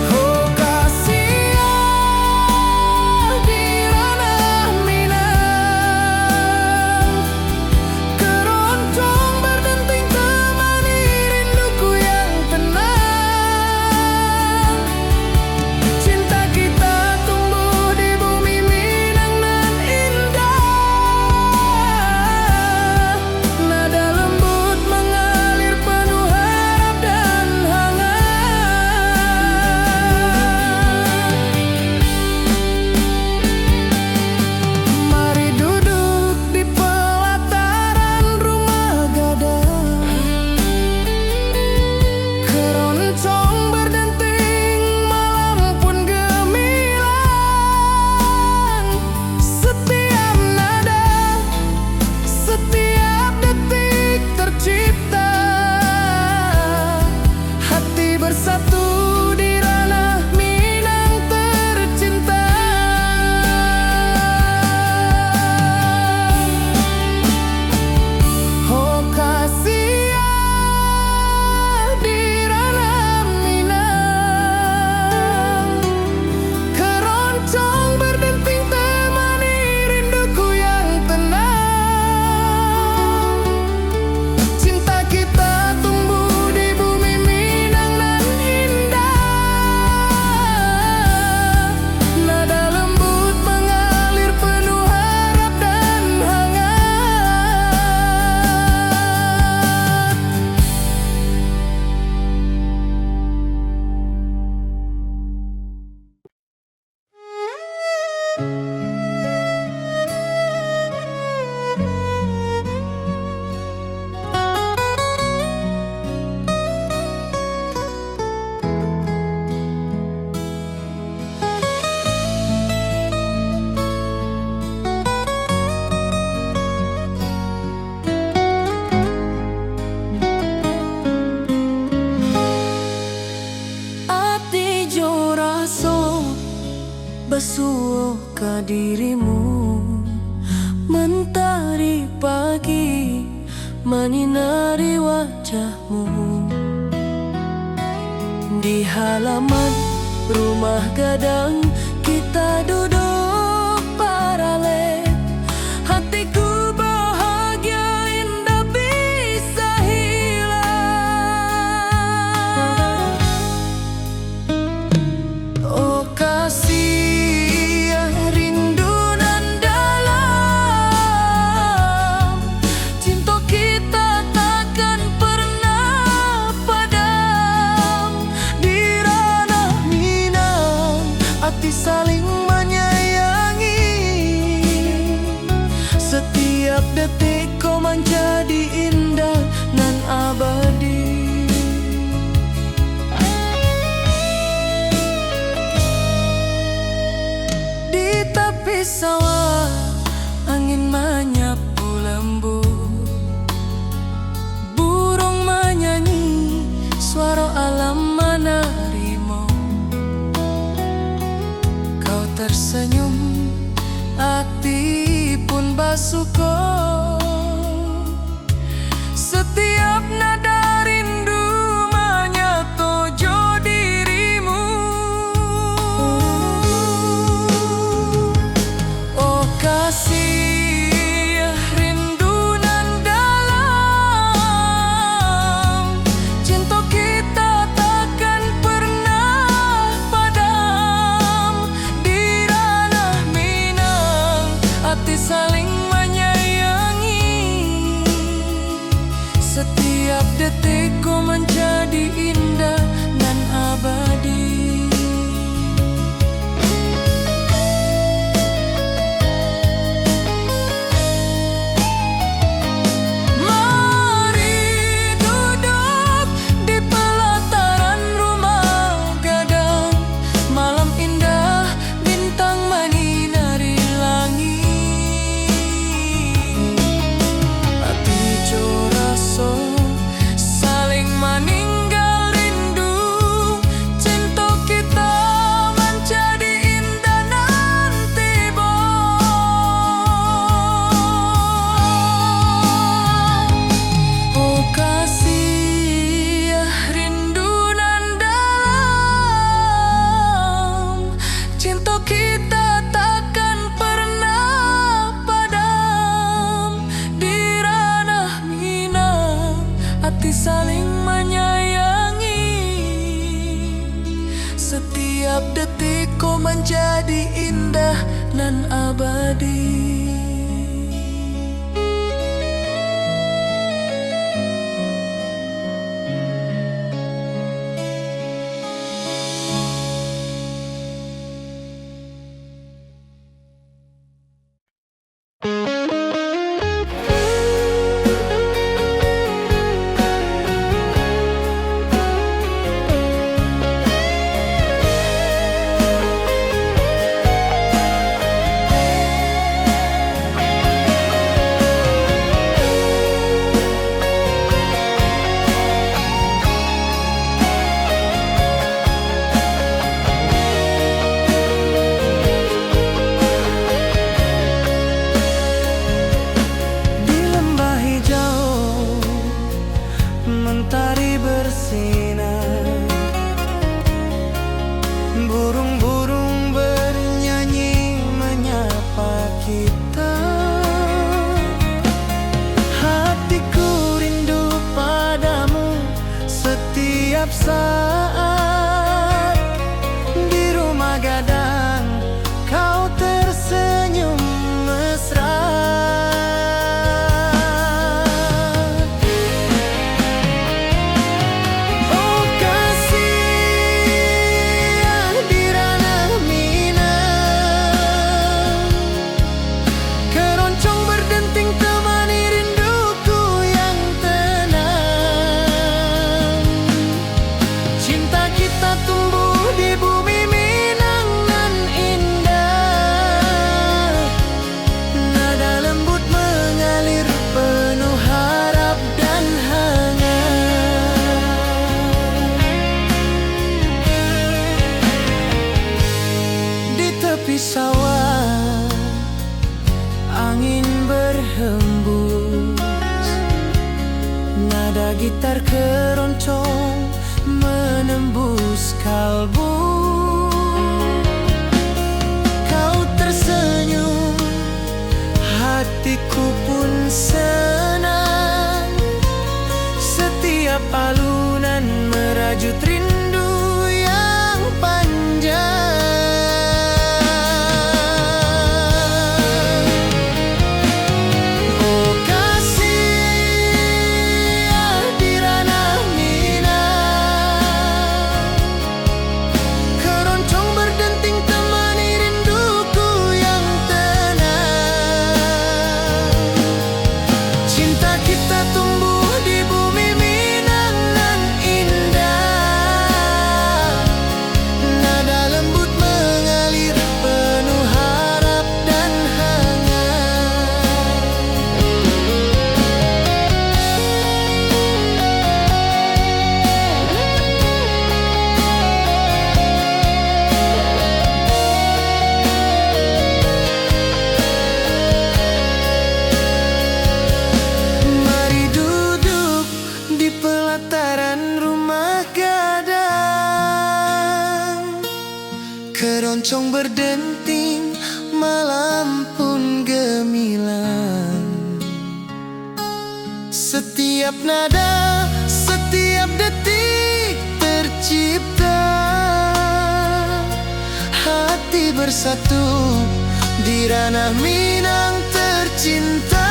Oh Kasiah di ranah Minang, keroncong berdenting temani rinduku yang tenang. Cinta kita tumbuh di bumi Minang nan indah. Nada lembut mengalir penuh harap dan hangat. Mari duduk di pelataran rumah gadang, keroncong berdenting malam pun gemilang. Setiap nada, setiap detik tercipta, hati bersatu di ranah Minang tercinta. Oh Kasiah di ranah Minang, keroncong berdenting temani rinduku yang tenang. Cinta kita tumbuh di bumi Minang nan indah. Nada lembut mengalir penuh harap dan hangat. Ati jo raso basuh ke dirimu, mentari pagi menyinari wajahmu. Di halaman rumah gadang kita duduk paralel. Hatiku bahagia indah bisa hilang. Oh Kasiah rindu nan dalam, cinta kita takkan pernah padam. Di ranah Minang hati saling menyayangi. Setiap detik kau menjadi indah nan abadi. Di tepi sawah angin menyapu lembut, burung menyanyi suara alam menerimu. Kau tersenyum, hati pun bersyukur. Setiap nada rindu menyatu jo dirimu. Oh Kasiah rindu nan dalam, cinta kita takkan pernah padam. Di ranah Minang hati saling menyayangi. untuk kita takkan pernah padam. Di ranah Minang, hati saling menyayangi. Setiap detik kau menjadi indah nan abadi. Mentari bersinar, burung-burung bernyanyi menyapa kita. Hatiku rindu padamu setiap saat. Di rumah gadang kau tersenyum mesra. Tepi sawah, angin berhembus, nada gitar keroncong menembus kalbu. Kau tersenyum, hatiku pun senang. Setiap alunan merajut rindu yang panjang. Keroncong berdenting, malam pun gemilang. Setiap nada, setiap detik tercipta. Hati bersatu di ranah Minang tercinta.